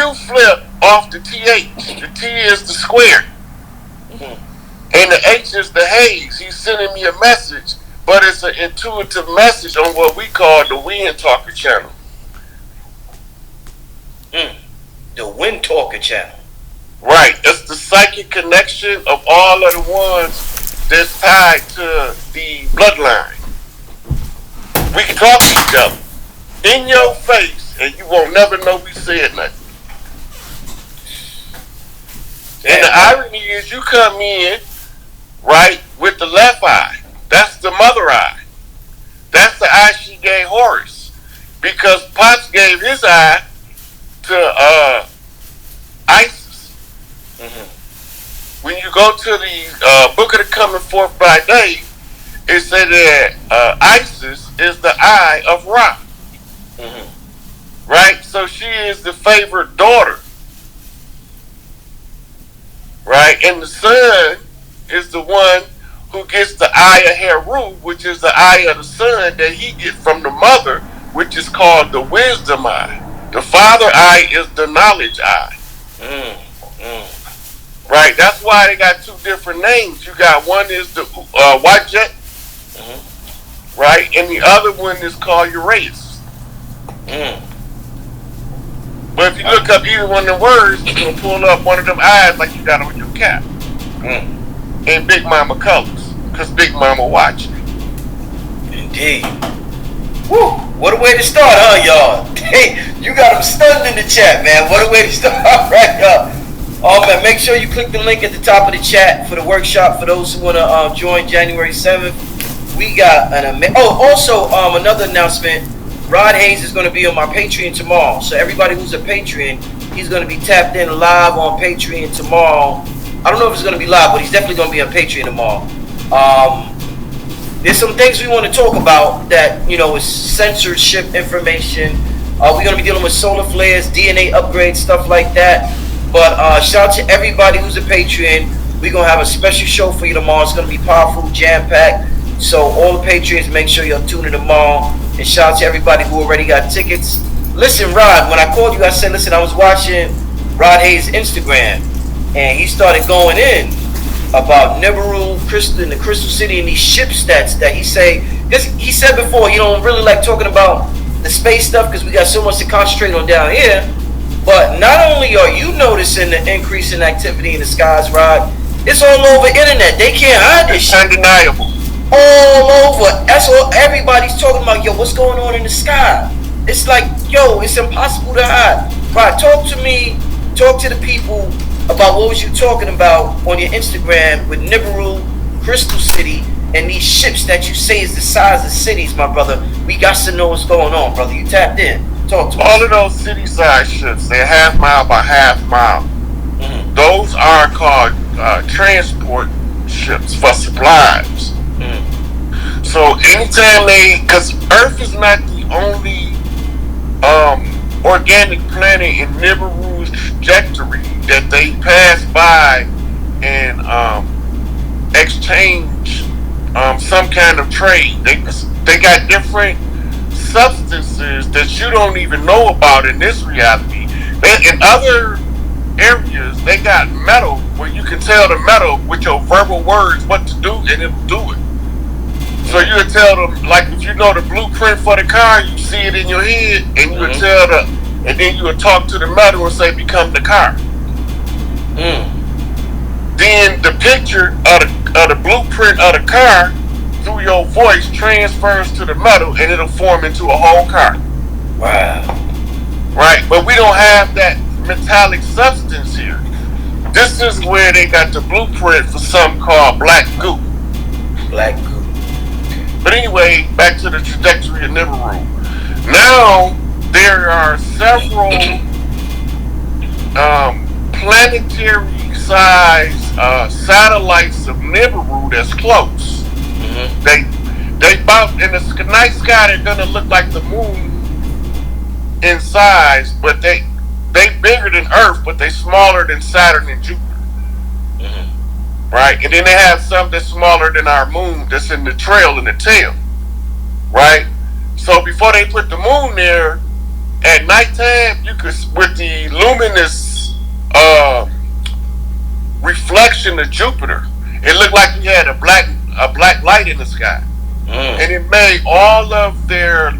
Q flip off the TH. The T is the square. And the H is the haze. He's sending me a message, but it's an intuitive message on what we call the Wind Talker channel. The Wind Talker channel. Right. It's the psychic connection of all of the ones that's tied to the bloodline. We can talk to each other in your face, and you won't never know we said nothing. And the irony is you come in, right, with the left eye. That's the mother eye. That's the eye she gave Horus. Because Pops gave his eye to Isis. When you go to the Book of the Coming Forth by Day, it said that Isis is the eye of Ra. Right? So she is the favorite daughter. Right? And the son is the one who gets the eye of Heru, which is the eye of the son that he gets from the mother, which is called the wisdom eye. The father eye is the knowledge eye. Right? That's why they got two different names. You got one is the Wajet, right? And the other one is called Uraeus. But if you look up either one of the words, you're going to pull up one of them eyes like you got on your cap. And Big Mama colors, because Big Mama watching. Indeed. Woo! What a way to start, huh, y'all? Hey, you got them stunned in the chat, man. What a way to start, right, y'all? Oh, man, make sure you click the link at the top of the chat for the workshop for those who want to join January 7th. We got an also, another announcement. Rod Hayes is going to be on my Patreon tomorrow. So everybody who's a Patreon, he's going to be tapped in live on Patreon tomorrow. I don't know if it's going to be live, but he's definitely going to be on Patreon tomorrow. There's some things we want to talk about that, you know, is censorship information. We're going to be dealing with solar flares, DNA upgrades, stuff like that. But shout out to everybody who's a Patreon. We're going to have a special show for you tomorrow. It's going to be powerful, jam-packed. So all the Patreons, make sure you're tuning in tomorrow. And shout out to everybody who already got tickets. Listen, Rod, when I called you, I said, listen, I was watching Rod Hayes' Instagram. And he started going in about Nibiru, the Crystal City, and these ship stats that he say. Because he said before, he don't really like talking about the space stuff because we got so much to concentrate on down here. But not only are you noticing the increase in activity in the skies, Rod, it's all over internet. They can't hide this shit. Undeniable. All over. That's all everybody's talking about. Yo, what's going on in the sky? It's like, yo, it's impossible to hide. Rod, talk to me, talk to the people about what was you talking about on your Instagram with Nibiru, Crystal City, and these ships that you say is the size of cities, my brother. We got to know what's going on, brother. You tapped in. Talk to us. All of those city-side ships, they're half mile by half mile. Those are called transport ships for supplies. So anytime because Earth is not the only organic planet in Nibiru's trajectory that they pass by and exchange some kind of trade. They got different substances that you don't even know about in this reality. In other areas, they got metal where you can tell the metal with your verbal words what to do, and it'll do it. So you would tell them, like if you know the blueprint for the car, you see it in your head, and you would tell and then you would talk to the metal and say, become the car. Then the picture of the blueprint of the car through your voice transfers to the metal, and it'll form into a whole car. Wow. Right, but we don't have that metallic substance here. This is where they got the blueprint for something called black goo. Black goo. But anyway, back to the trajectory of Nibiru. Now, there are several planetary size satellites of Nibiru that's close. They about in the night sky, they're gonna look like the moon in size, but they bigger than Earth, but they smaller than Saturn and Jupiter. Right? And then they have some that's smaller than our moon that's in the trail and the tail. Right? So before they put the moon there, At nighttime, you could, with the luminous uh, reflection of Jupiter, it looked like you had a black light in the sky, and it made all of their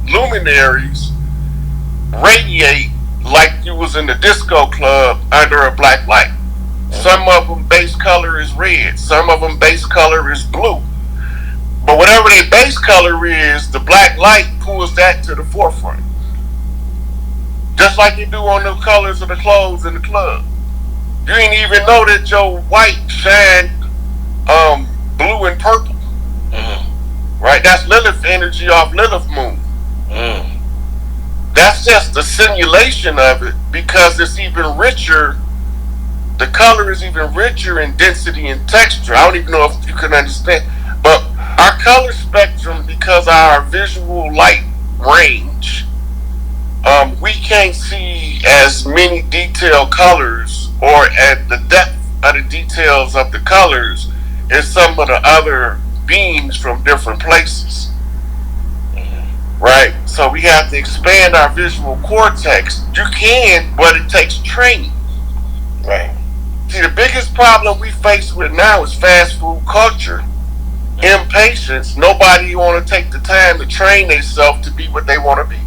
luminaries radiate like you was in the disco club under a black light. Some of them base color is red, some of them base color is blue. But whatever their base color is, the black light pulls that to the forefront. Just like you do on the colors of the clothes in the club. You ain't even know that your white shined blue and purple. Right? That's Lilith energy off Lilith moon. That's just the simulation of it, because it's even richer. The color is even richer in density and texture. I don't even know if you can understand. But our color spectrum, because of our visual light range, we can't see as many detailed colors or at the depth of the details of the colors as some of the other beings from different places. Right? So we have to expand our visual cortex. You can, but it takes training. Right. See, the biggest problem we face with now is fast food culture. Impatience. Nobody want to take the time to train themselves to be what they want to be.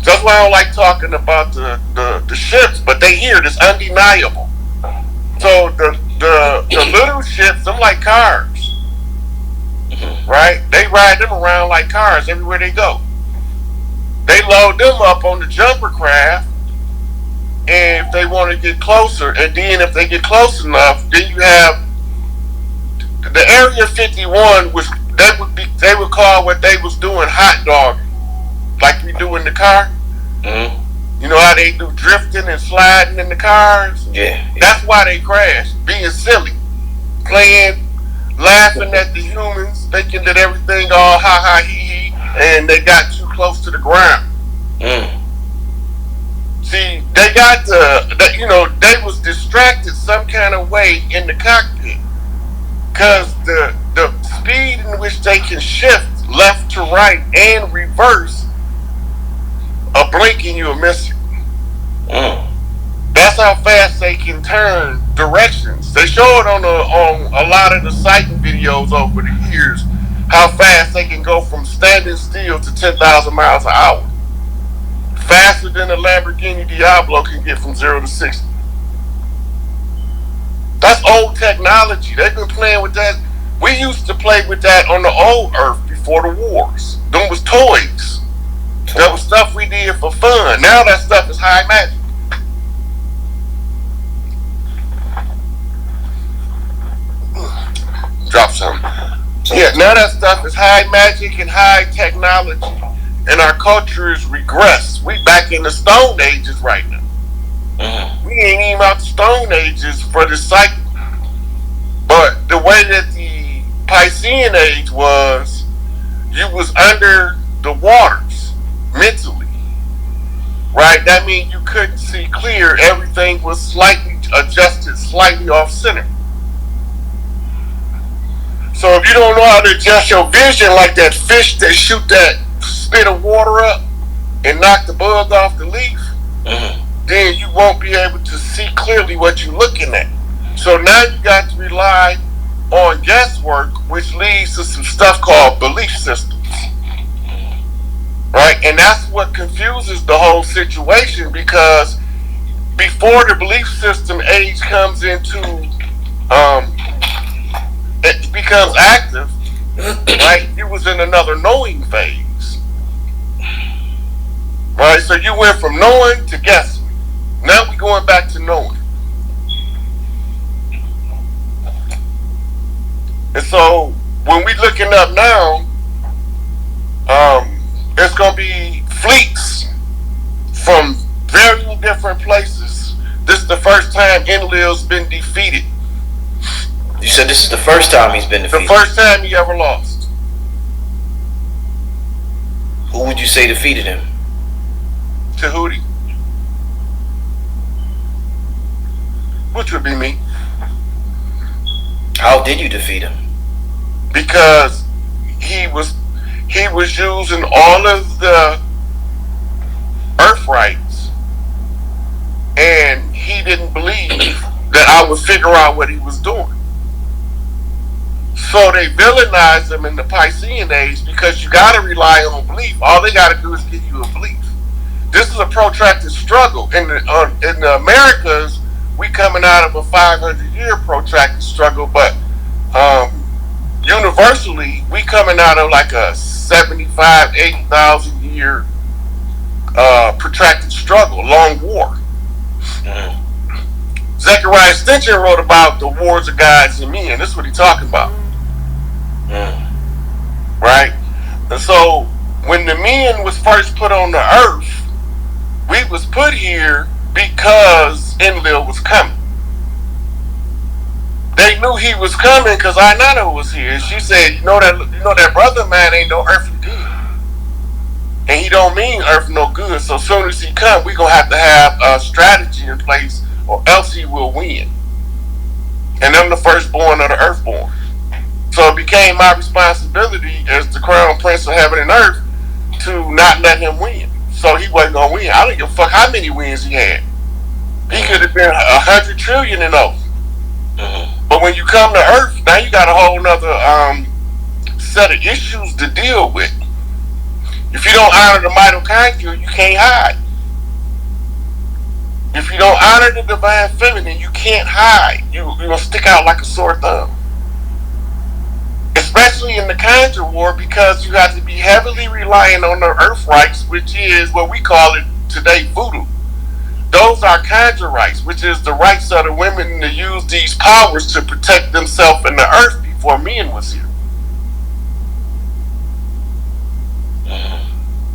That's why I don't like talking about the ships, but they here. It's undeniable. So the little ships, them like cars, right? They ride them around like cars everywhere they go. They load them up on the jumper craft, and if they want to get closer, and then if they get close enough, then you have the Area 51, which they would call what they was doing hot dogging, like we do in the car. You know how they do drifting and sliding in the cars? Yeah. That's why they crash, being silly, playing, laughing at the humans, thinking that everything all ha ha he he, and they got too close to the ground. See, they got they was distracted some kind of way in the cockpit, because the speed in which they can shift left to right and reverse, a blink and you'll miss it. That's how fast they can turn directions. They show it on a lot of the sighting videos over the years, how fast they can go from standing still to 10,000 miles an hour. Faster than a Lamborghini Diablo can get from 0 to 60. That's old technology. They've been playing with that. We used to play with that on the old Earth before the wars. Them was toys. That was stuff we did for fun. Now that stuff is high magic. Drop something. Yeah, now that stuff is high magic and high technology, and our culture is regressed. We back in the Stone Ages right now. We ain't even out the Stone Ages for the cycle. But the way that the Piscean Age was, you was under the waters mentally, right? That means you couldn't see clear. Everything was slightly adjusted, slightly off center. So if you don't know how to adjust your vision, like that fish that shoot that spit of water up and knock the bug off the leaf, then you won't be able to see clearly what you're looking at. So now you got to rely on guesswork, which leads to some stuff called belief systems. Right? And that's what confuses the whole situation, because before the belief system age comes into it becomes active, right? You was in another knowing phase. Right? So you went from knowing to guessing. Now we're going back to knowing. And so when we looking up now, it's gonna be fleets from very different places. This is the first time Enlil's been defeated. You said this is the first time he's been defeated? The first time he ever lost. Who would you say defeated him? Tahuti. Which would be me. How did you defeat him? Because he was using all of the rights, and he didn't believe that I would figure out what he was doing. So they villainized him in the Piscean age because you got to rely on belief. All they got to do is give you a belief. This is a protracted struggle. In the Americas, we coming out of a 500-year protracted struggle, but universally, we coming out of like a 75, 80,000 year protracted struggle, long war. Zechariah Sitchin wrote about the wars of gods and men. This is what he's talking about. Right? And so, when the men was first put on the earth, we was put here because Enlil was coming. They knew he was coming because Inanna was here. She said, you know that brother man ain't no earthly good. And he don't mean earth no good. So as soon as he come, we gonna have to have a strategy in place, or else he will win. And I'm the firstborn of the earthborn. So it became my responsibility as the crown prince of heaven and earth to not let him win. So he wasn't gonna win. I don't give a fuck how many wins he had. He could have been 100 trillion and over. But when you come to Earth, now you got a whole nother set of issues to deal with. If you don't honor the mitochondria, you can't hide. If you don't honor the divine feminine, you can't hide. You're gonna stick out like a sore thumb. Especially in the conjure war, because you have to be heavily reliant on the earth rights, which is what we call it today voodoo. Those are conjure rights, which is the rights of the women to use these powers to protect themselves and the earth before men was here.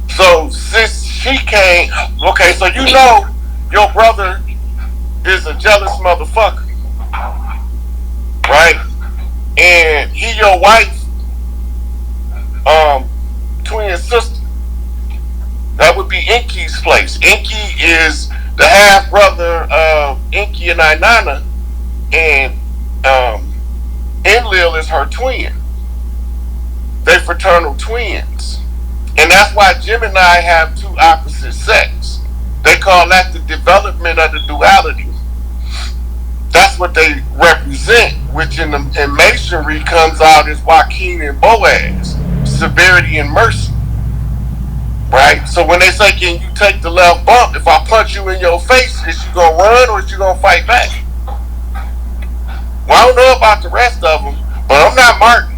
So since she came, okay, so you know your brother is a jealous motherfucker, right? And he your wife's twin sister. That would be Enki's place. Enki is the half brother of Enki and Inanna, and Enlil is her twin. They're fraternal twins. And that's why Gemini have two opposite sex. They call that the development of the duality. That's what they represent, which in Masonry comes out as Joaquin and Boaz, severity and mercy. Right? So when they say, can you take the left bump? If I punch you in your face, is you gonna run or is you gonna fight back? Well, I don't know about the rest of them, but I'm not Martin.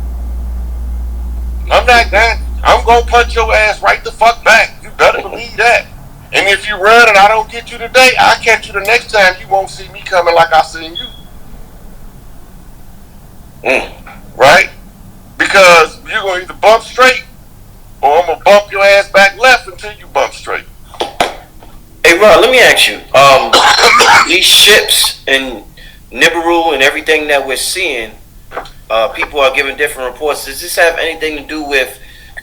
I'm not Gandhi. I'm gonna punch your ass right the fuck back. You better believe that. And if you run and I don't get you today, I'll catch you the next time. You won't see me coming like I seen you. Right? Because you're gonna either bump straight, or I'm gonna bump your ass back left until you bump straight. Hey Ron, let me ask you. These ships in Nibiru and everything that we're seeing, people are giving different reports. Does this have anything to do with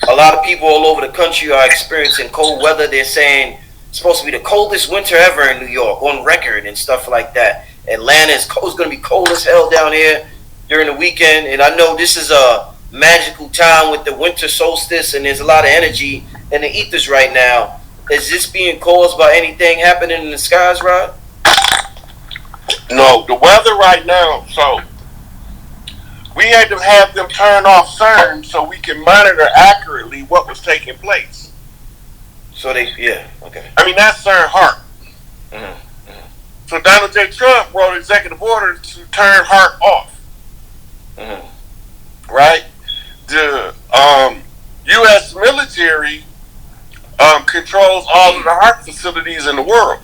a lot of people all over the country are experiencing cold weather? They're saying it's supposed to be the coldest winter ever in New York on record and stuff like that. Atlanta is going to be cold as hell down here during the weekend. And I know this is a magical time with the winter solstice, and there's a lot of energy in the ethers right now. Is this being caused by anything happening in the skies, Rod? No, the weather right now, so we had to have them turn off CERN so we can monitor accurately what was taking place. So okay. I mean, that's CERN HARP. So Donald J. Trump wrote executive order to turn HARP off. Right? The U.S. military controls all of the HARP facilities in the world.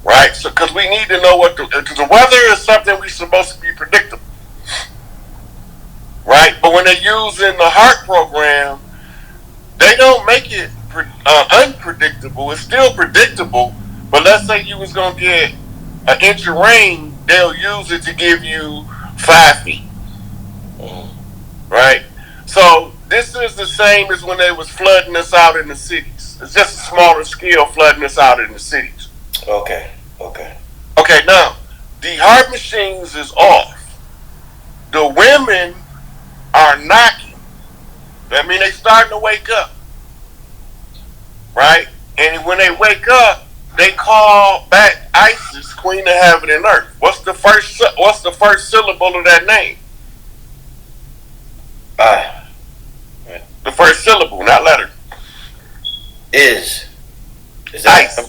Right? So, because we need to know because the weather is something we're supposed to be predictable. Right? But when they're using the HARP program, they don't make it unpredictable. It's still predictable, but let's say you was going to get an inch of rain, they'll use it to give you 5 feet. Right? So this is the same as when they was flooding us out in the cities. It's just a smaller scale flooding us out in the cities. Okay, now, the HARP machines is off. The women are knocking. I mean, they starting to wake up. Right? And when they wake up, they call back Isis, Queen of Heaven and Earth. What's the first syllable of that name? I. The first syllable, not letter. Is that Ice.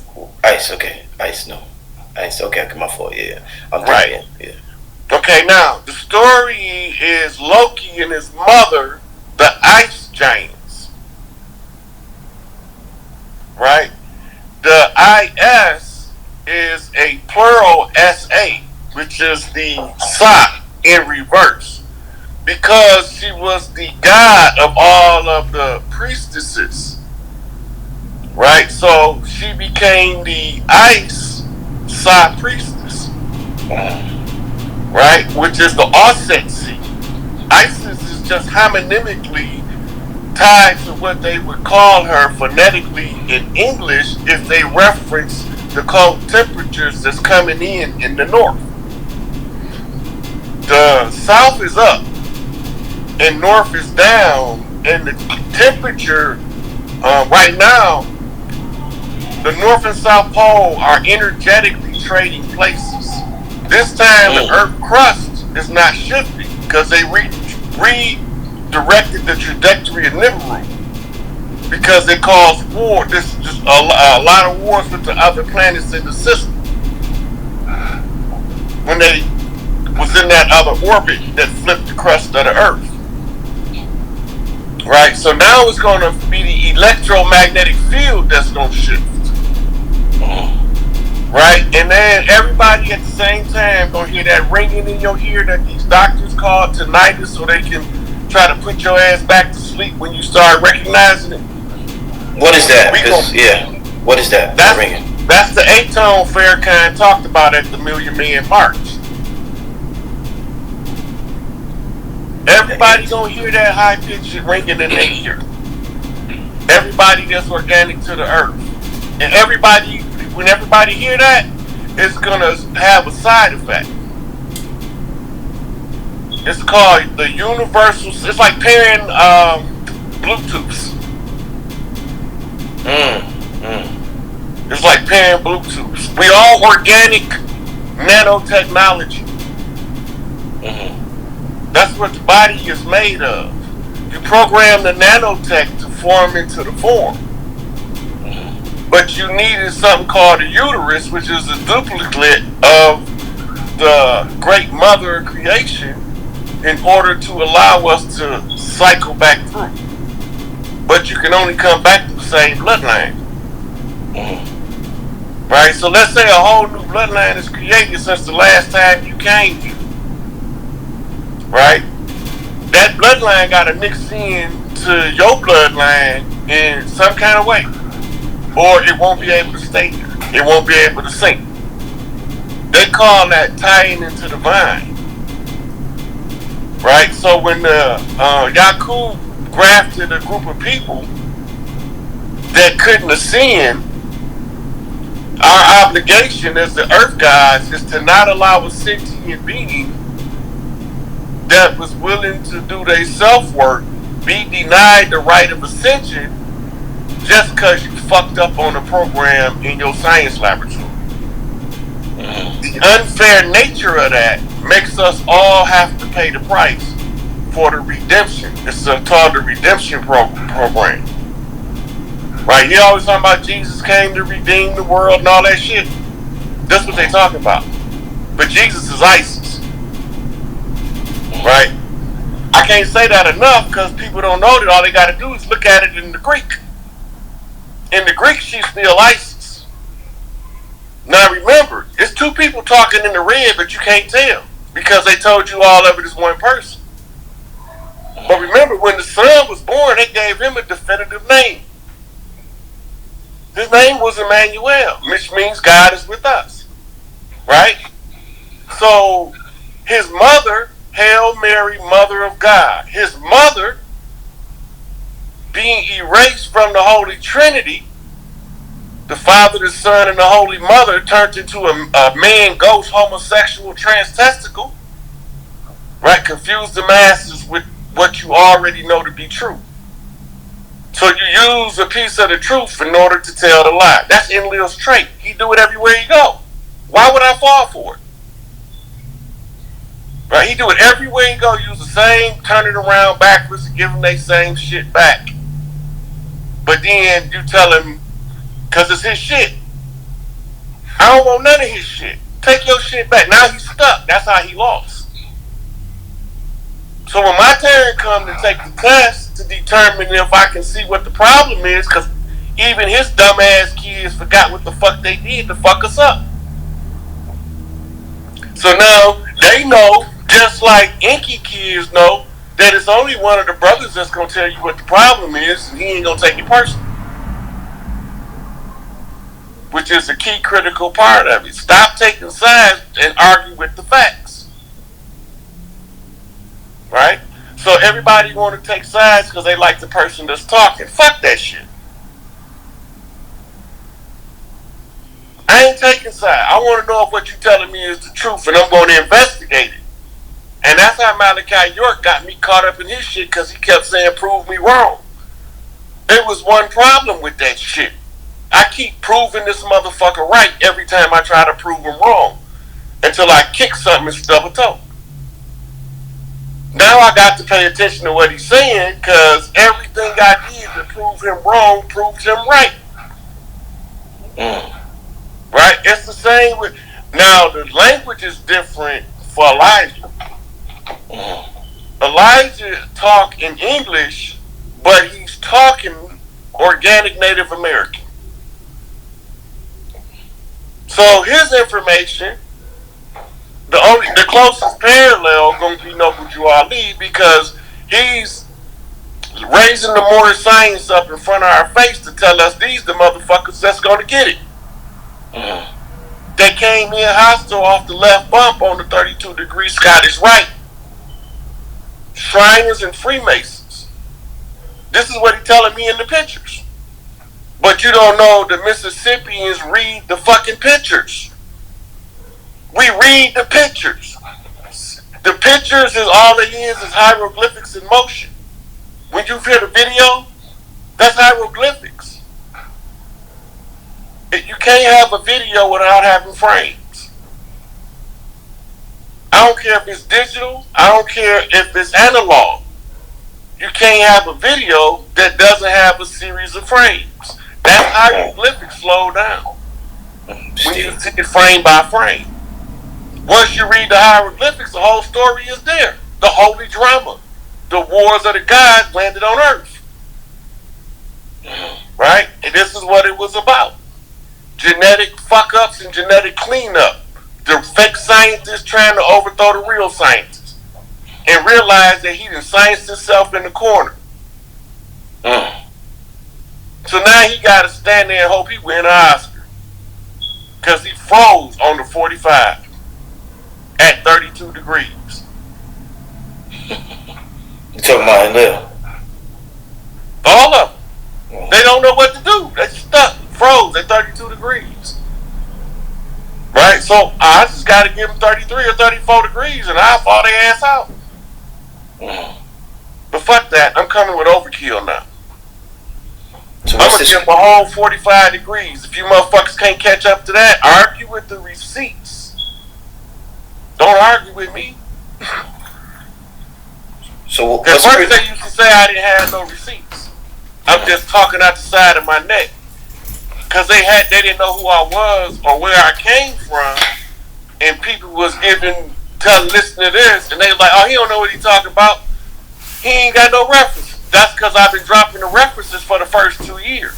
Ice? Okay, Ice. No, Ice. Okay, my fault. Yeah, I'm Right. thinking. Yeah. Okay, now the story is Loki and his mother, the ice giants. Right? The IS is a plural SA, which is the Sa in reverse. Because she was the god of all of the priestesses. Right? So she became the ice Sa priestess. Right? Which is the offset seed. Isis is just homonymically tied to what they would call her phonetically in English if they reference the cold temperatures that's coming in the north. The south is up and north is down, and the temperature right now, the north and south pole are energetically trading places. This time the earth crust is not shifting because they redirected the trajectory of Nibiru because it caused war. This just a lot of wars with the other planets in the system when they was in that other orbit that flipped the crust of the Earth. Right, so now it's going to be the electromagnetic field that's going to shift. Right, and then everybody at the same time going to hear that ringing in your ear that these doctors call tinnitus so they can try to put your ass back to sleep when you start recognizing it. What is that? What is that? That's ringing. That's the atone Farrakhan talked about at the Million Man March. Everybody gonna hear that high pitched ringing in their ear. Everybody that's organic to the earth, and when everybody hear that, it's gonna have a side effect. It's called the universal. It's like pairing Bluetooths. It's like pairing Bluetooths. We all organic nanotechnology. That's what the body is made of. You program the nanotech to form into the form. But you needed something called a uterus, which is a duplicate of the great mother of creation, in order to allow us to cycle back through. But you can only come back to the same bloodline. Right? So let's say a whole new bloodline is created since the last time you came here. Right? That bloodline got to mix in to your bloodline in some kind of way, or it won't be able to stay there. It won't be able to sync. They call that tying into the vine. Right? So when Yakub grafted a group of people that couldn't ascend, our obligation as the earth gods is to not allow a sentient being that was willing to do their self-work be denied the right of ascension just because you fucked up on a program in your science laboratory. The unfair nature of that makes us all have to pay the price for the redemption. It's called the redemption program. Right? You always talking about Jesus came to redeem the world and all that shit. That's what they talking about. But Jesus is ISIS. Right? I can't say that enough because people don't know that all they got to do is look at it in the Greek. In the Greek, she's still ISIS. Now remember, it's two people talking in the red, but you can't tell because they told you all of it is one person. But remember, when the son was born, they gave him a definitive name. His name was Emmanuel, which means God is with us. Right? So, his mother, Hail Mary, Mother of God. His mother, being erased from the Holy Trinity, the Father, the Son, and the Holy Mother turned into a man, ghost, homosexual, trans-testicle. Right? Confuse the masses with what you already know to be true. So you use a piece of the truth in order to tell the lie. That's Enlil's trait. He do it everywhere he go. Why would I fall for it? Right? He do it everywhere he go. Use the same, turn it around backwards, and give them their same shit back. But then you tell him, because it's his shit. I don't want none of his shit. Take your shit back. Now he's stuck. That's how he lost. So when my turn comes to take the test to determine if I can see what the problem is, because even his dumbass kids forgot what the fuck they did to fuck us up. So now they know, just like Inky kids know, that it's only one of the brothers that's going to tell you what the problem is, and he ain't going to take it personally. Which is a key critical part of it. Stop taking sides and argue with the facts. Right? So everybody want to take sides because they like the person that's talking. Fuck that shit. I ain't taking sides. I want to know if what you're telling me is the truth, and I'm going to investigate it. And that's how Malachi York got me caught up in his shit, because he kept saying, prove me wrong. There was one problem with that shit. I keep proving this motherfucker right every time I try to prove him wrong, until I kick something and stub a toe. Now I got to pay attention to what he's saying, because everything I did to prove him wrong proves him right. Right? It's the same with... Now, the language is different for Elijah. Elijah talk in English, but he's talking organic Native American. So his information, the closest parallel going to be Noble Drew Ali, because he's raising the more science up in front of our face to tell us these the motherfuckers that's going to get it. They came in hostile off the left bump on the 32-degree Scottish Rite. Shriners and Freemasons. This is what he's telling me in the pictures. But you don't know the Mississippians read the fucking pictures. We read the pictures. The pictures is all it is hieroglyphics in motion. When you hear the video, that's hieroglyphics. You can't have a video without having frames. I don't care if it's digital. I don't care if it's analog. You can't have a video that doesn't have a series of frames. That's hieroglyphics slow down. When you see it frame by frame. Once you read the hieroglyphics, the whole story is there. The holy drama. The wars of the gods landed on earth. Right? And this is what it was about. Genetic fuck-ups and genetic cleanup. The fake scientists trying to overthrow the real scientists. And realize that he done scienced himself in the corner. So now he got to stand there and hope he win an Oscar. Because he froze on the 45 at 32 degrees. You talking about Enlil? All of them. They don't know what to do. They stuck. Froze at 32 degrees. Right? So I just got to give them 33 or 34 degrees and I'll fall their ass out. But fuck that. I'm coming with overkill now. So I'm going to give a whole 45 degrees. If you motherfuckers can't catch up to that, argue with the receipts. Don't argue with me. So at first they used to say I didn't have no receipts. I'm just talking out the side of my neck. Because they didn't know who I was or where I came from, and people was listening to this, and they was like, oh, he don't know what he talking about. He ain't got no references. That's because I've been dropping the references for the first 2 years.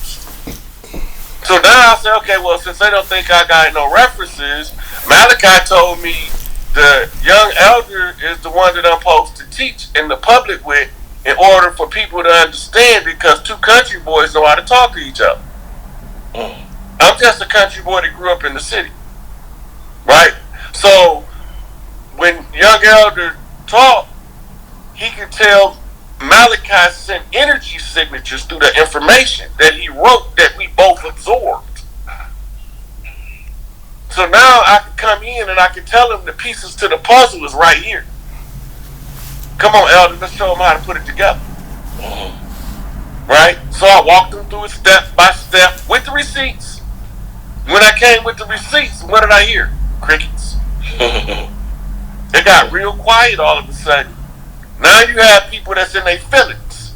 So now I say, okay, well, since they don't think I got no references, Malachi told me the young elder is the one that I'm supposed to teach in the public with in order for people to understand, because two country boys know how to talk to each other. I'm just a country boy that grew up in the city. Right? So when young elder talked, he could tell Malachi sent energy signatures through the information that he wrote that we both absorbed. So now I can come in and I can tell him the pieces to the puzzle is right here. Come on, elder, let's show him how to put it together. right? So I walked them through it step by step with the receipts. When I came with the receipts, what did I hear? Crickets. It got real quiet all of a sudden. Now you have people that's in their feelings,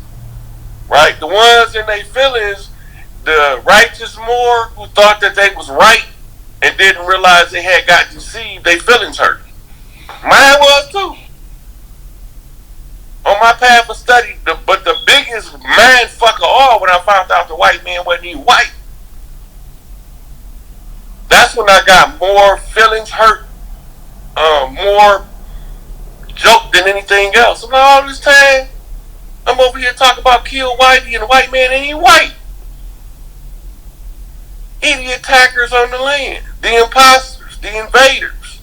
right? The ones in their feelings, the righteous more who thought that they was right and didn't realize they had got deceived, their feelings hurt. Mine was too. On my path of study, but the biggest mind fuck of all when I found out the white man wasn't even white. That's when I got more feelings hurt, more joke than anything else. I'm like, all this time, I'm over here talking about kill whitey and the white man ain't white. Idiot attackers on the land, the imposters, the invaders,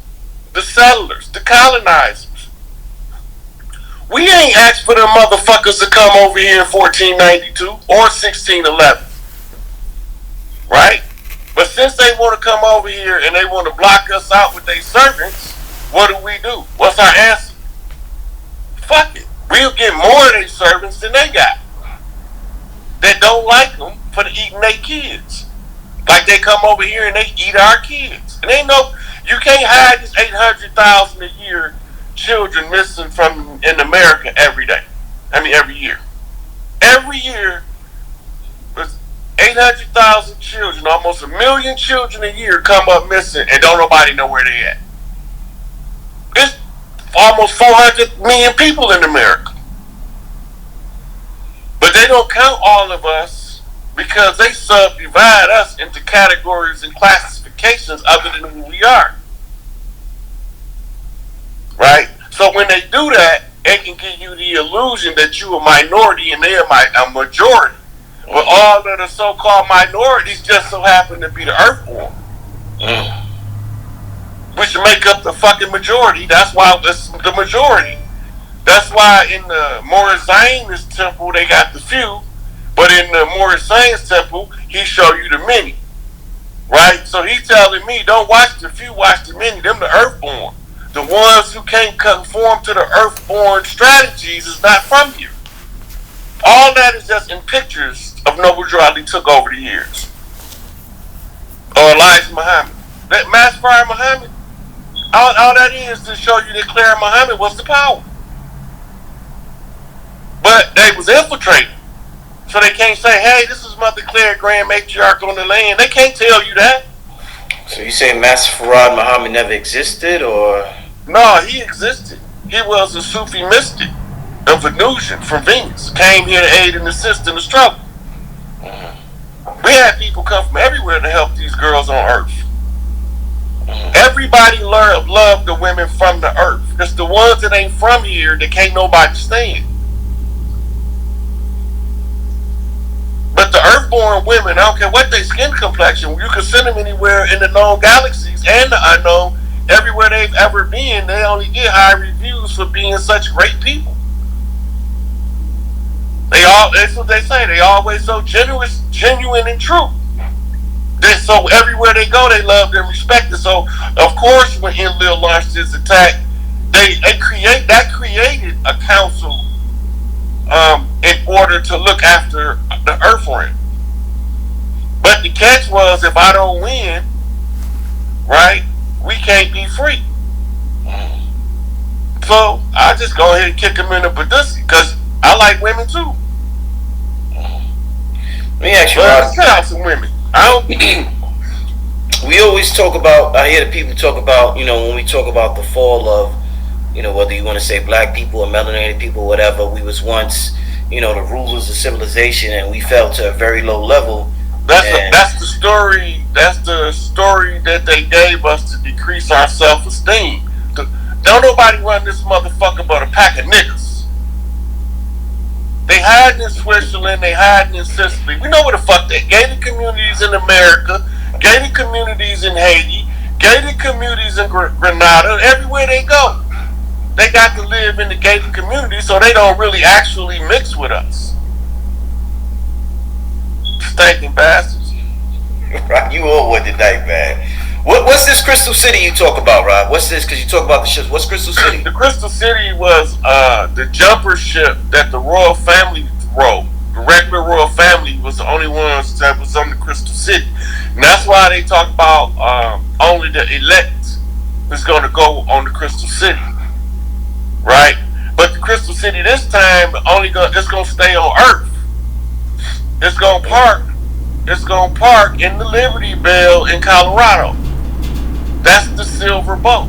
the settlers, the colonizers. We ain't asked for them motherfuckers to come over here in 1492 or 1611. Right? But since they want to come over here and they want to block us out with their servants, what do? What's our answer? Fuck it. We'll get more of their servants than they got. That don't like them for eating their kids. Like they come over here and they eat our kids. And ain't no, you can't hide this 800,000 a year children missing from in America every day. I mean every year. Every year, there's 800,000 children, almost 1 million children a year come up missing and don't nobody know where they at. It's almost 400 million people in America. But they don't count all of us because they subdivide us into categories and classifications other than who we are. Right? So when they do that, it can give you the illusion that you're a minority and they're a majority. But all of the so-called minorities just so happen to be the earthborn. Which make up the fucking majority. That's why it's the majority. That's why in the Morris Zionist temple they got the few, but in the Morris Zionist temple he show you the many. Right? So he's telling me, don't watch the few, watch the many. Them the earthborn. The ones who can't conform to the earthborn strategies is not from here. All that is just in pictures of Noble Drew Ali took over the years. Or Elijah Muhammad. That Mass Friar Muhammad, all that is to show you that Claire Muhammad was the power. But they was infiltrated. So they can't say, hey, this is Mother Claire, Grand Matriarch on the land. They can't tell you that. So you say Master Farad Muhammad never existed, or? No, he existed. He was a Sufi mystic, a Venusian from Venus. Came here to aid and assist in the struggle. We had people come from everywhere to help these girls on Earth. Everybody loved the women from the Earth. It's the ones that ain't from here that can't nobody stand. But the earthborn women, I don't care what their skin complexion, you can send them anywhere in the known galaxies and the unknown. Everywhere they've ever been, they only get high reviews for being such great people. That's what they say. They always so genuine and true. So everywhere they go, they loved and respected. So of course, when Enlil launched his attack, that created a council in order to look after the Earth ring. But the catch was, if I don't win, right, we can't be free. So I just go ahead and kick them in the Badusi because I like women too. Let me ask you, let's cut out some women. We always talk about, I hear the people talk about, when we talk about the fall of, whether you want to say black people or melanated people, whatever, we was once, the rulers of civilization and we fell to a very low level. That's the story. That's the story that they gave us to decrease our self-esteem. Don't nobody run this motherfucker but a pack of niggas. They hiding in Switzerland. They hiding in Sicily. We know where the fuck they gated communities in America, gated communities in Haiti, gated communities in Grenada. Everywhere they go, they got to live in the gated community, so they don't really actually mix with us. Stinking bastards. Right, you all went tonight, man. What's this Crystal City you talk about, Rob? What's this? Because you talk about the ships. What's Crystal City? The Crystal City was the jumper ship that the royal family rode. The regular royal family was the only ones that was on the Crystal City. And that's why they talk about only the elect is going to go on the Crystal City. Right? But the Crystal City this time it's going to stay on Earth. It's going to park. It's going to park in the Liberty Bell in Colorado. That's the silver boat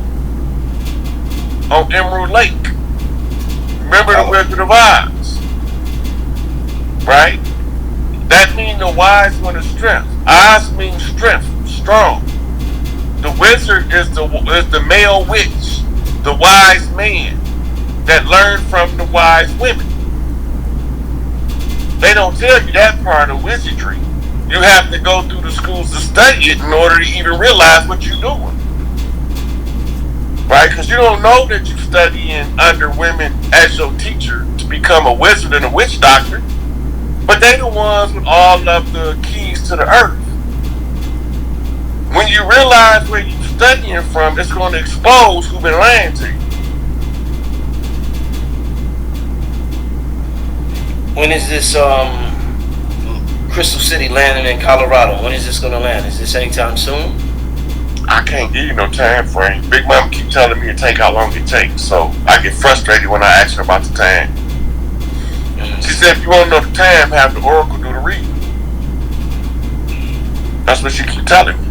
on Emerald Lake. Remember the Wizard of Oz, right? That means the wise one is strength. Oz means strength, strong. The wizard is the male witch, the wise man that learned from the wise women. They don't tell you that part of wizardry. You have to go through the schools to study it in order to even realize what you're doing. Right? Because you don't know that you're studying under women as your teacher to become a wizard and a witch doctor. But they the ones with all of the keys to the earth. When you realize where you're studying from, it's going to expose who's been lying to you. When is this Crystal City landing in Colorado? When is this going to land? Is this anytime soon? I can't give you no time frame. Big Mama keep telling me to take how long it takes, so I get frustrated when I ask her about the time. She said, if you want to know the time, have the oracle do the reading. That's what she keep telling me.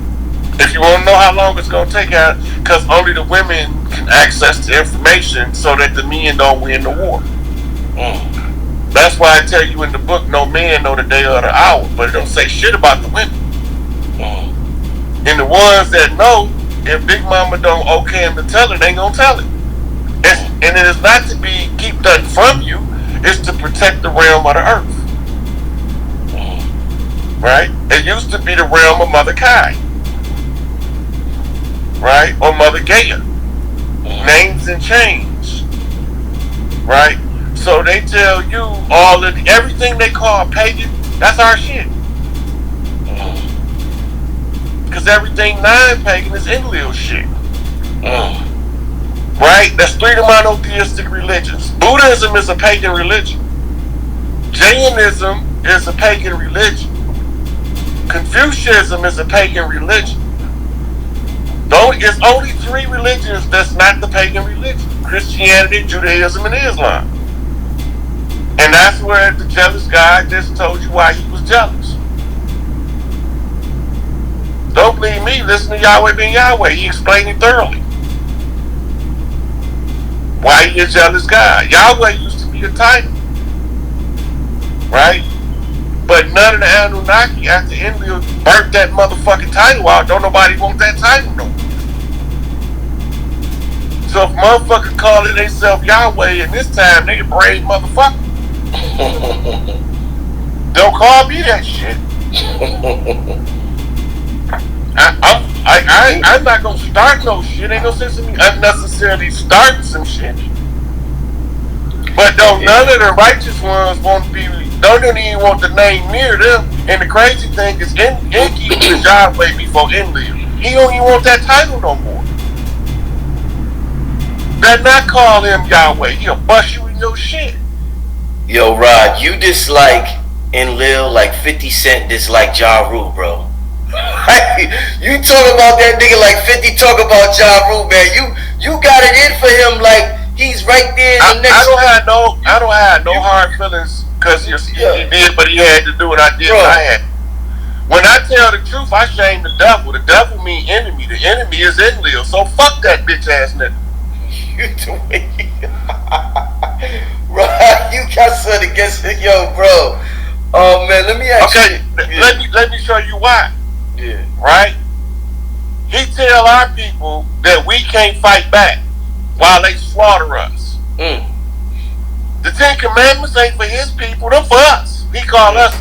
If you want to know how long it's going to take out, because only the women can access the information so that the men don't win the war. That's why I tell you in the book, no man know the day or the hour, but it don't say shit about the women. And the ones that know, if Big Mama don't okay him to tell it, they ain't gonna tell it. And it is not to keep nothing from you, it's to protect the realm of the earth. Right? It used to be the realm of Mother Kai. Right? Or Mother Gaia. Names and change. Right? So they tell you everything they call pagan, that's our shit. Because everything non-pagan is Enlil shit. Right? That's 3 monotheistic religions. Buddhism is a pagan religion. Jainism is a pagan religion. Confucianism is a pagan religion. It's only 3 religions that's not the pagan religion. Christianity, Judaism, and Islam. And that's where the jealous guy just told you why he was jealous. Don't believe me, listen to Yahweh ben Yahweh. He explained it thoroughly. Why he a jealous guy. Yahweh used to be a title. Right? But none of the Anunnaki after Enlil burnt that motherfucking title out. Don't nobody want that title no more. So if motherfuckers calling themselves Yahweh in this time, they a brave motherfucker. Don't call me that shit. I'm not gonna start no shit. Ain't no sense in me unnecessarily starting some shit. But though none of the righteous ones don't even want the name near them. And the crazy thing is, Enki was Yahweh before Enlil. He don't even want that title no more. Better not call him Yahweh. He'll bust you in your shit. Yo, Rod, you dislike Enlil like 50 Cent dislike Ja Rule, bro. You talk about that nigga like 50 talk about Ja Rule, man. You got it in for him like he's right there in the next. I don't have no hard feelings because he did what he had to do and I did what I had. When I tell the truth, I shame the devil. The devil mean enemy. The enemy is Enlil. So fuck that bitch ass nigga. Right, you got something against it, yo, bro. Oh man, let me ask you. Okay, let me show you why. Yeah. Right? He tell our people that we can't fight back while they slaughter us. The 10 Commandments ain't for his people, they're for us. He called us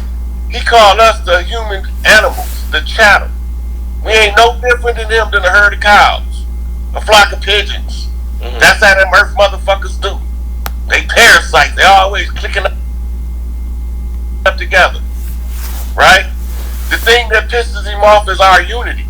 the human animals, the chattel. We ain't no different than them than a herd of cows, a flock of pigeons. That's how them earth motherfuckers do. They parasite. They always clicking up together. Right? The thing that pisses him off is our unity.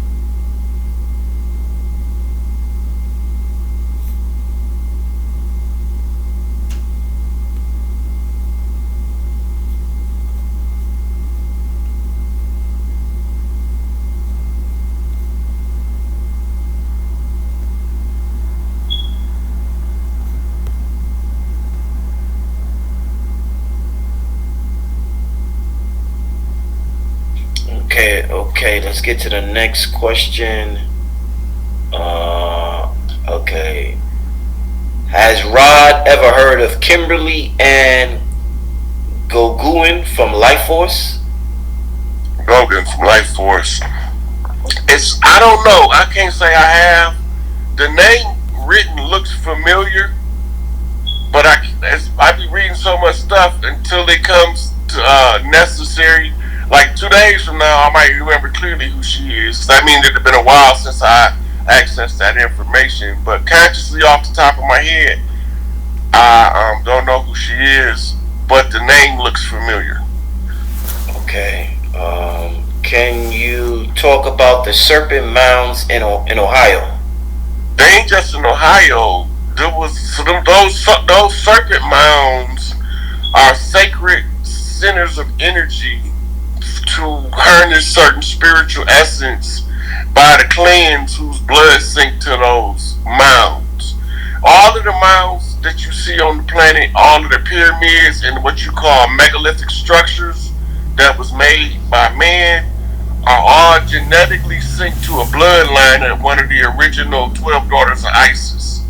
Okay, let's get to the next question. Okay. Has Rod ever heard of Kimberly and Goguin from Life Force? Logan from Life Force. I don't know. I can't say I have. The name written looks familiar, but I be reading so much stuff until it comes to necessary. Like 2 days from now, I might remember clearly who she is. I mean, it had been a while since I accessed that information, but consciously off the top of my head, I don't know who she is, but the name looks familiar. Okay. Can you talk about the Serpent Mounds in Ohio? They ain't just in Ohio. There was those serpent mounds are sacred centers of energy to harness certain spiritual essence by the clans whose blood sink to those mounds. All of the mounds that you see on the planet, all of the pyramids and what you call megalithic structures that was made by man are all genetically synced to a bloodline of one of the original 12 daughters of Isis.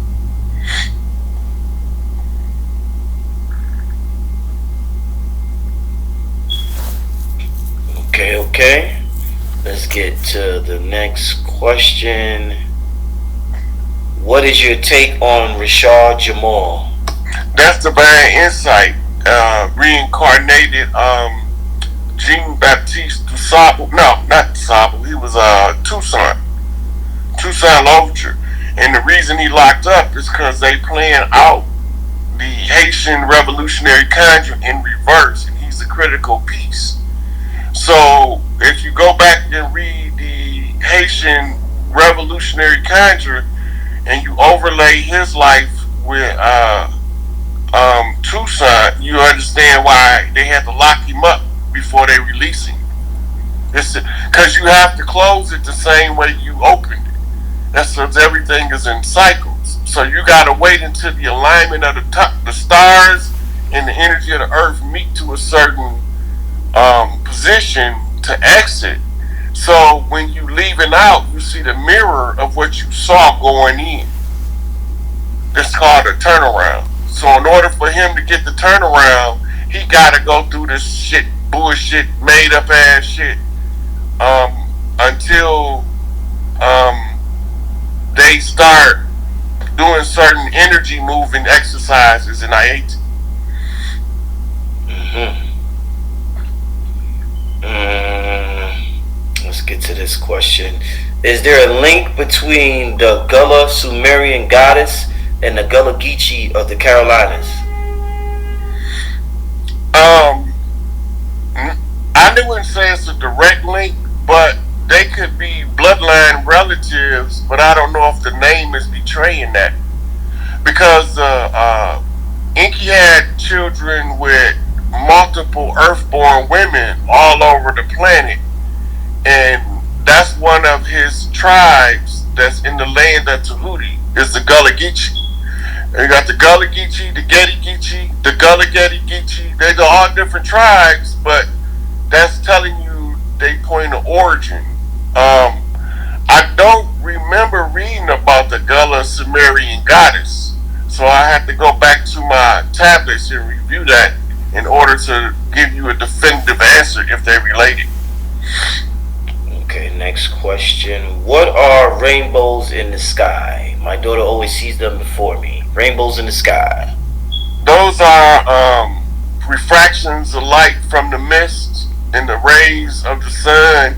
Okay. Let's get to the next question. What is your take on Rashad Jamal? That's divine insight, reincarnated Jean Baptiste Dusable. No, not Dusable. He was Tucson Louverture. And the reason he locked up is because they playing out the Haitian Revolutionary Conjure in reverse, and he's a critical piece. So if you go back and read the Haitian Revolutionary Conjure, and you overlay his life with Tucson, you understand why they had to lock him up before they release him. It's because you have to close it the same way you opened it. That's because everything is in cycles. So you gotta wait until the alignment of the stars and the energy of the earth meet to a certain position to exit. So when you leaving out, you see the mirror of what you saw going in. It's called a turnaround. So in order for him to get the turnaround, he gotta go through this shit, bullshit, made up ass shit, until they start doing certain energy moving exercises in IAT. Let's get to this question. Is there a link between the Gullah Sumerian goddess and the Gullah Geechee of the Carolinas? I wouldn't say it's a direct link, but they could be bloodline relatives, but I don't know if the name is betraying that. Because Inky had children with multiple earthborn women all over the planet, and that's one of his tribes that's in the land of Tahuti, is the Gullah Geechee. And you got the Gullah Geechee, the Getty Geechee, the Gullah Getty Geechee. They're all different tribes, but that's telling you they point of origin. I don't remember reading about the Gullah Sumerian goddess, so I have to go back to my tablets and review that in order to give you a definitive answer if they're related. Okay, next question. What are rainbows in the sky? My daughter always sees them before me. Rainbows in the sky. Those are refractions of light from the mist and the rays of the sun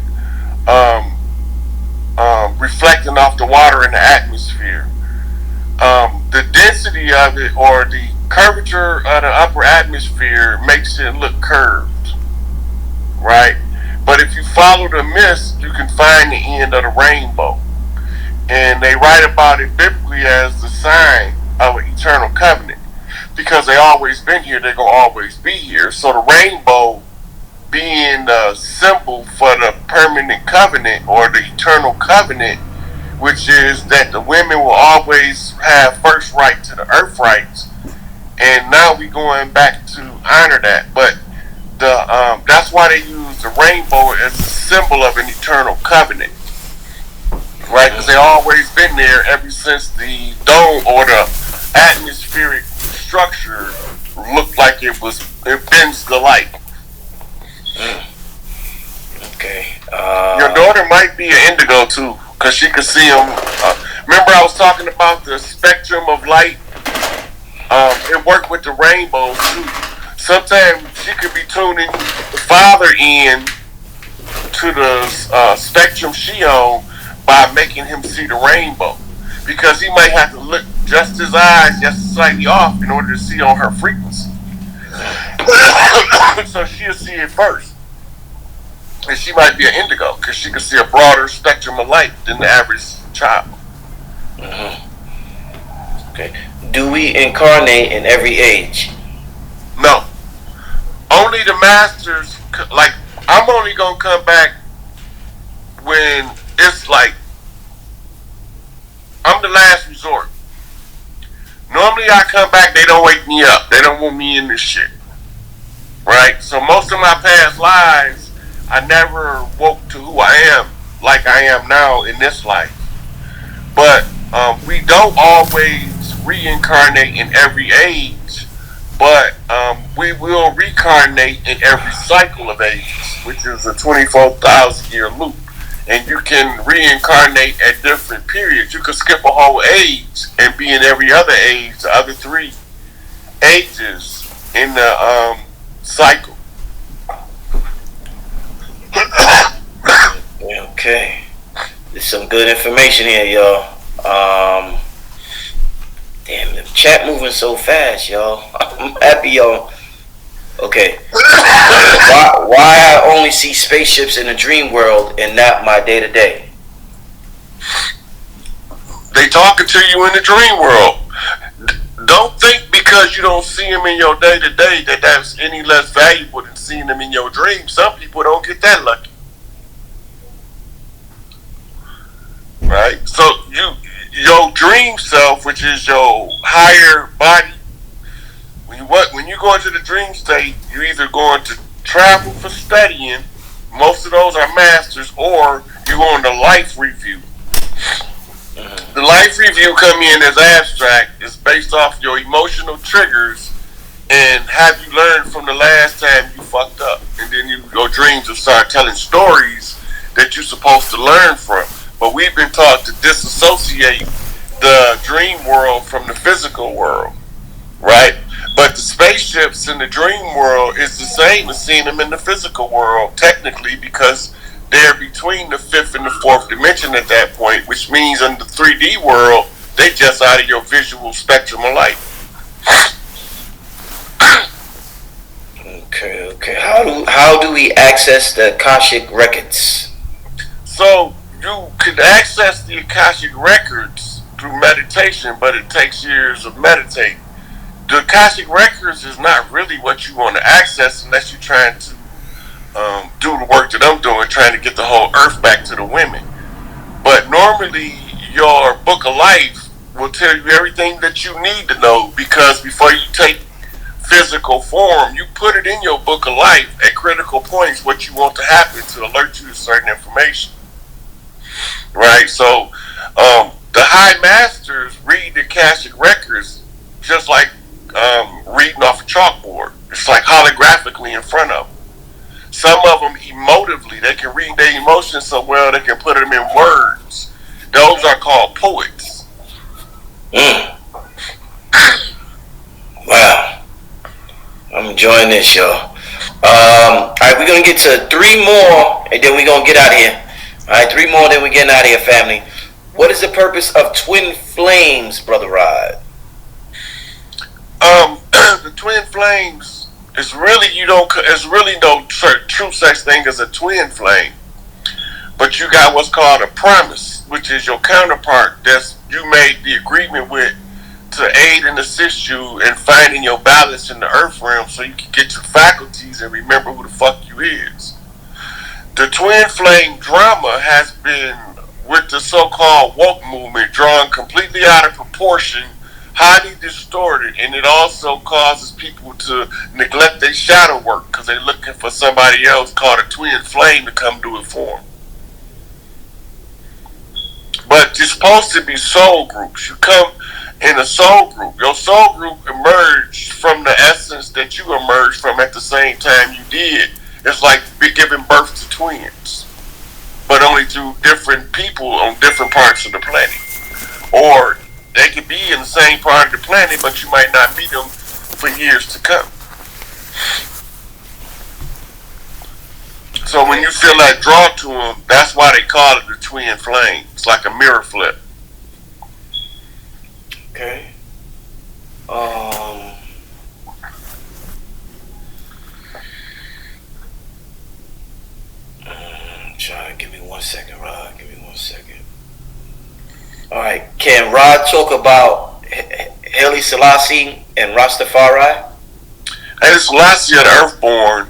reflecting off the water in the atmosphere. The density of it, or the curvature of the upper atmosphere, makes it look curved, right? But if you follow the mist, you can find the end of the rainbow. And they write about it biblically as the sign of an eternal covenant. Because they always been here, they're going to always be here. So the rainbow being the symbol for the permanent covenant or the eternal covenant, which is that the women will always have first right to the earth rights. And now we going back to honor that. But that's why they use the rainbow as a symbol of an eternal covenant, right? Because they always been there ever since the dome or the atmospheric structure looked like it bends the light. Okay. Your daughter might be an indigo too, because she could see them. Remember, I was talking about the spectrum of light. It worked with the rainbow too. Sometimes she could be tuning the father in to the spectrum she on by making him see the rainbow, because he might have to look just his eyes just slightly off in order to see on her frequency. So she'll see it first. And she might be an indigo because she can see a broader spectrum of light than the average child. Okay. Do we incarnate in every age? No. Only the masters, like, I'm only going to come back when it's like, I'm the last resort. Normally I come back, they don't wake me up. They don't want me in this shit. Right? So most of my past lives, I never woke to who I am like I am now in this life. But we don't always reincarnate in every age, but we will reincarnate in every cycle of ages, which is a 24,000 year loop. And you can reincarnate at different periods. You could skip a whole age and be in every other age, the other 3 ages in the cycle. Okay. There's some good information here, y'all. Damn, the chat moving so fast, y'all. I'm happy, y'all. Okay. Why I only see spaceships in the dream world and not my day to day? They talking to you in the dream world. Don't think because you don't see them in your day to day that that's any less valuable than seeing them in your dream. Some people don't get that lucky. Right? So your dream self, which is your higher body, when you go into the dream state, you're either going to travel for studying, most of those are masters, or you're going to life review. The life review come in as abstract. It's based off your emotional triggers and have you learned from the last time you fucked up. And then your dreams will start telling stories that you're supposed to learn from. But we've been taught to disassociate the dream world from the physical world, right? But the spaceships in the dream world is the same as seeing them in the physical world, technically, because they're between the 5th and the 4th dimension at that point, which means in the 3D world, they just out of your visual spectrum of light. Okay. How do we access the Akashic records? So you can access the Akashic records through meditation, but it takes years of meditating. The Akashic records is not really what you want to access unless you're trying to do the work that I'm doing, trying to get the whole earth back to the women. But normally your book of life will tell you everything that you need to know, because before you take physical form, you put it in your book of life at critical points what you want to happen to alert you to certain information. Right? So the high masters read the Akashic records just like reading off a chalkboard. It's like holographically in front of them. Some of them emotively, they can read their emotions so well they can put them in words. Those are called poets. Wow. I'm enjoying this, y'all. Alright, we're gonna get to 3 more and then we're gonna get out of here. Alright, 3 more, then we're getting out of here, family. What is the purpose of twin flames, Brother Rod? The twin flames is really it's really no true such thing as a twin flame. But you got what's called a promise, which is your counterpart that's you made the agreement with to aid and assist you in finding your balance in the earth realm so you can get your faculties and remember who the fuck you is. The twin flame drama has been, with the so-called woke movement, drawn completely out of proportion highly distorted, and it also causes people to neglect their shadow work because they're looking for somebody else called a twin flame to come do it for them. But you're supposed to be soul groups. You come in a soul group. Your soul group emerged from the essence that you emerged from at the same time you did. It's like giving birth to twins, but only through different people on different parts of the planet. Or they could be in the same part of the planet, but you might not meet them for years to come. So when you feel that draw to them, that's why they call it the twin flame. It's like a mirror flip. Okay. Give me 1 second, Rod. Give me 1 second. All right. Can Rod talk about Haile Selassie and Rastafari? Haile Selassie the Earthborn.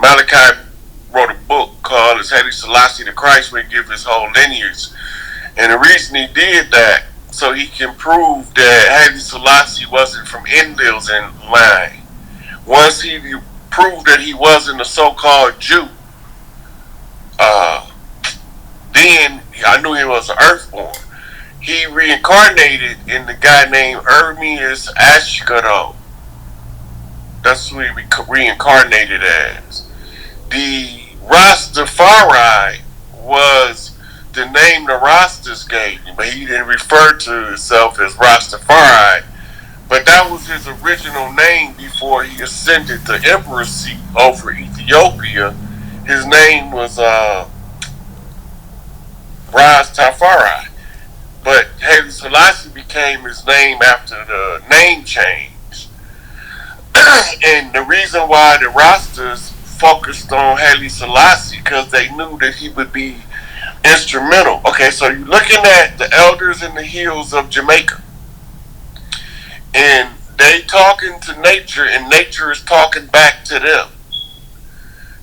Malachi wrote a book called "Is Haile Selassie the Christ?" where he gives his whole lineage. And the reason he did that, so he can prove that Haile Selassie wasn't from Enlil's line. Once he proved that he wasn't a so-called Jew, then I knew he was an Earthborn. He reincarnated in the guy named Hermes Ashkado. That's who he reincarnated as. The Rastafari was the name the Rastas gave him, but he didn't refer to himself as Rastafari. But that was his original name before he ascended the emperor seat over Ethiopia. His name was Rastafari. But Haile Selassie became his name after the name change. And the reason why the Rastas focused on Haile Selassie, because they knew that he would be instrumental. Okay, so you're looking at the elders in the hills of Jamaica, and they talking to nature, and nature is talking back to them.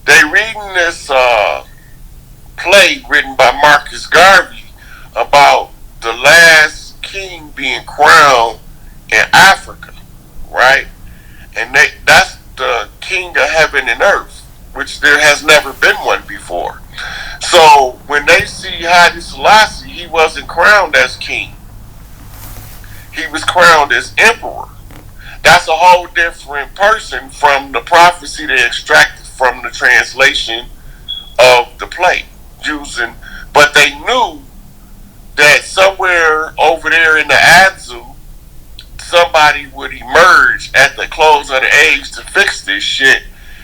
They reading this play written by Marcus Garvey about the last king being crowned in Africa, right? And that's the king of heaven and earth, which there has never been one before. So when they see Haile Selassie, he wasn't crowned as king. He was crowned as emperor. That's a whole different person from the prophecy they extracted from the translation of the play. But they knew that somewhere over there in the Adzu, somebody would emerge at the close of the age to fix this shit,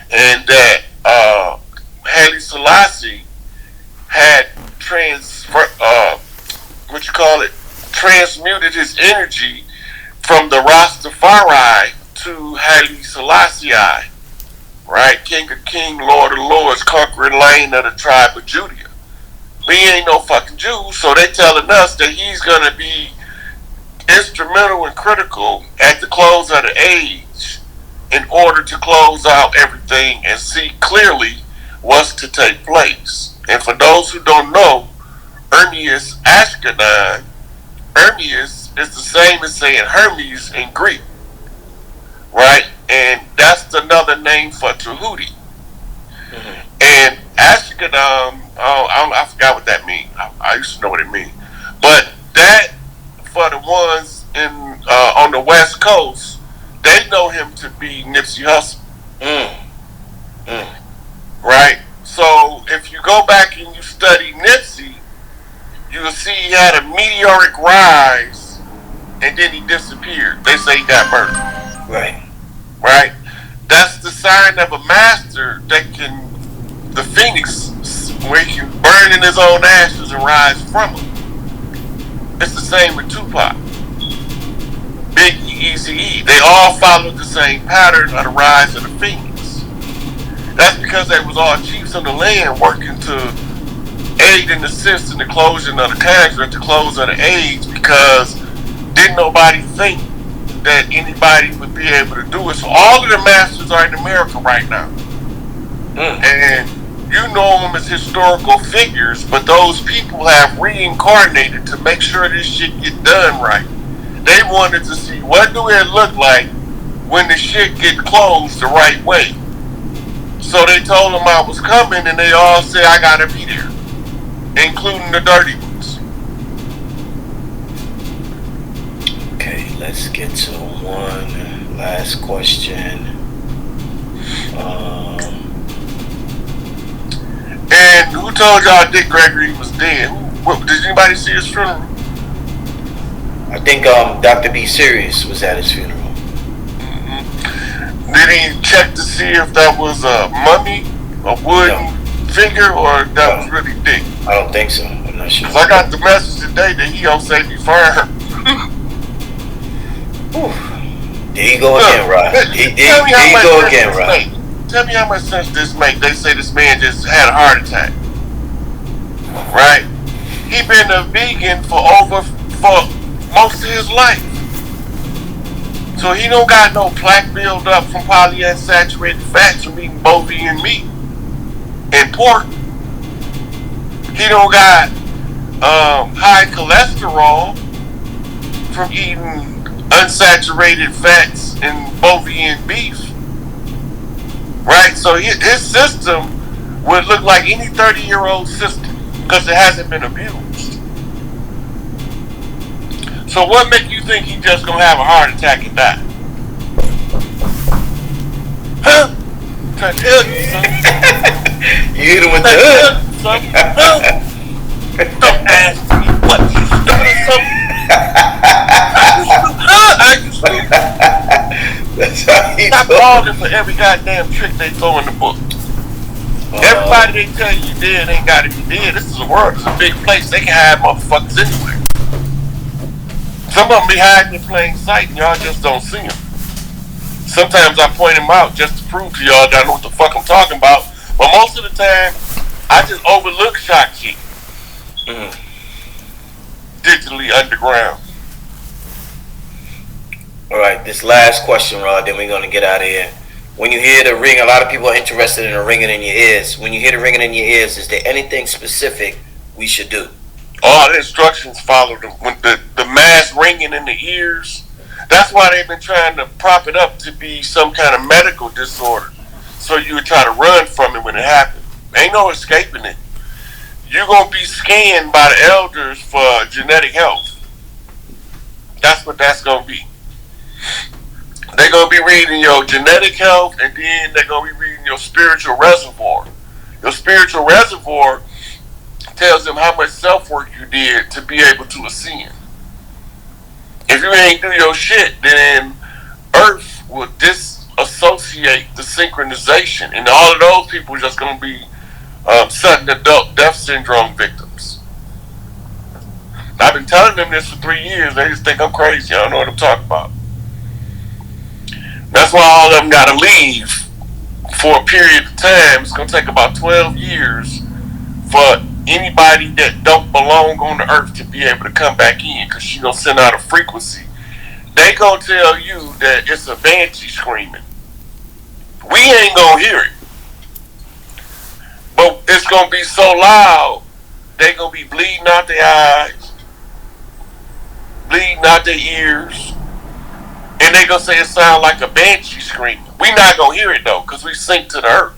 and that Haile Selassie had transmuted his energy from the Rastafari to Haile Selassie, right? King of King, Lord of Lords, conquering lane of the tribe of Judah. We ain't no fucking Jews, so they telling us that he's gonna be instrumental and critical at the close of the age in order to close out everything and see clearly what's to take place. And for those who don't know, Hermes Ashkenaz, Hermes is the same as saying Hermes in Greek, right? And that's another name for Tahuti. Mm-hmm. And Ashkenaz, I forgot what that means. I used to know what it means. But that, for the ones in on the West Coast, they know him to be Nipsey Hussle. Right? So if you go back and you study Nipsey, you'll see he had a meteoric rise and then he disappeared. They say he got murdered. Right? That's the sign of a master that can, the phoenix, where he can burn in his own ashes and rise from them. It's the same with Tupac, Biggie, Eazy-E. They all followed the same pattern of the rise of the phoenix. That's because they was all chiefs of the land working to aid and assist in the closing of the Congress at the close of the age, because didn't nobody think that anybody would be able to do it. So all of the masters are in America right now. And you know them as historical figures, but those people have reincarnated to make sure this shit get done right. They wanted to see what do it look like when the shit get closed the right way. So they told them I was coming, and they all said I gotta be there, including the dirty ones. Okay, let's get to one last question. And who told y'all Dick Gregory was dead? Did anybody see his funeral? I think Dr. B. Sirius was at his funeral. Mm-hmm. Did he check to see if that was a mummy, a wooden figure, or that was really Dick? I don't think so. I'm not sure. 'Cause I got the message today that he don't say be firm. There you go again, Rod. There you go again, Rod. Tell me how much sense this make. They say this man just had a heart attack. Right? He been a vegan for most of his life. So he don't got no plaque build up from polyunsaturated fats from eating bovine meat and pork. He don't got high cholesterol from eating unsaturated fats and bovine beef. Right? So his system would look like any 30-year-old system because it hasn't been abused. So what make you think he just gonna have a heart attack and die? Huh? I'm trying to tell you, son. You hit him with the hood. Huh? Don't ask me what you stupid or something. Are you stupid? That's how he Stop falling for every goddamn trick they throw in the book. Everybody they tell you dead ain't gotta be dead. This is a world. It's a big place. They can hide motherfuckers anywhere. Some of them be hiding in plain sight and y'all just don't see them. Sometimes I point them out just to prove to y'all that I know what the fuck I'm talking about. But most of the time, I just overlook Shotzi. Digitally underground. Alright, this last question, Rod, then we're going to get out of here. When you hear the ring, a lot of people are interested in the ringing in your ears. When you hear the ringing in your ears, is there anything specific we should do? All the instructions follow the mass ringing in the ears. That's why they've been trying to prop it up to be some kind of medical disorder. So you would try to run from it when it happens. Ain't no escaping it. You're going to be scanned by the elders for genetic health. That's what that's going to be. They're going to be reading your genetic health, and then they're going to be reading your spiritual reservoir. Your spiritual reservoir tells them how much self-work you did to be able to ascend. If you ain't do your shit, then Earth will disassociate the synchronization, and all of those people are just going to be sudden adult death syndrome victims. I've been telling them this for 3 years. They just think I'm crazy. I don't know what I'm talking about. That's why all of them got to leave for a period of time. It's going to take about 12 years for anybody that don't belong on the earth to be able to come back in, because she's going to send out a frequency. They going to tell you that it's a banshee screaming. We ain't going to hear it. But it's going to be so loud, they going to be bleeding out their eyes, bleeding out their ears, and they going to say it sounds like a banshee screaming. We not going to hear it, though, because we sink to the earth.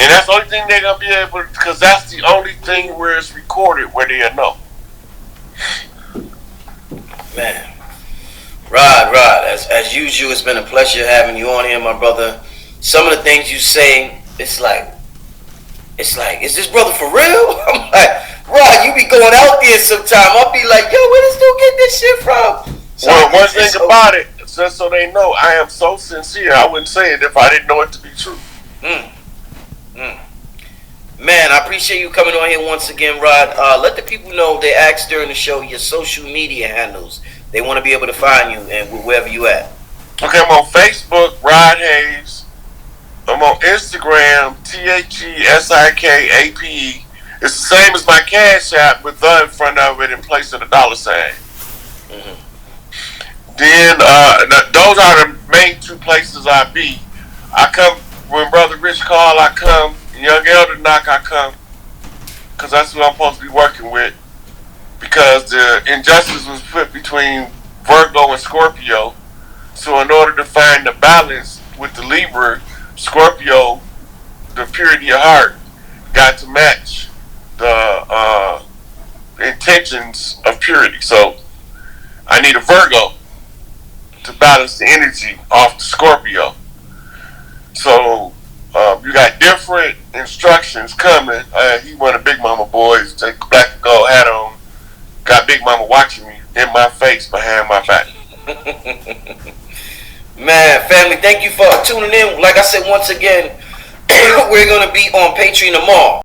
And that's the only thing they're going to be able to, because that's the only thing where it's recorded where they'll know. Man. Rod, as usual, it's been a pleasure having you on here, my brother. Some of the things you say, it's like, is this brother for real? I'm like, Rod, you be going out there sometime. I'll be like, yo, where this dude get this shit from? So well, one thing about it, just so they know, I am so sincere. I wouldn't say it if I didn't know it to be true. Man, I appreciate you coming on here once again, Rod. Let the people know, they asked during the show, your social media handles. They want to be able to find you and wherever you at. Okay, I'm on Facebook, Rod Hayes. I'm on Instagram, THESIKAPE. It's the same as my Cash App with the in front of it in place of the $sign. Then those are the main two places I be. I come when Brother Rich call, I come. Young Elder knock, I come. Because that's who I'm supposed to be working with. because the injustice was put between Virgo and Scorpio. So in order to find the balance with the Libra, Scorpio, the purity of heart, got to match the intentions of purity. So I need a Virgo to balance the energy off the Scorpio. So you got different instructions coming. He one of Big Mama boys, take black and gold hat on. Got Big Mama watching me in my face behind my back. Man, family, thank you for tuning in. Like I said once again, we're gonna be on Patreon tomorrow.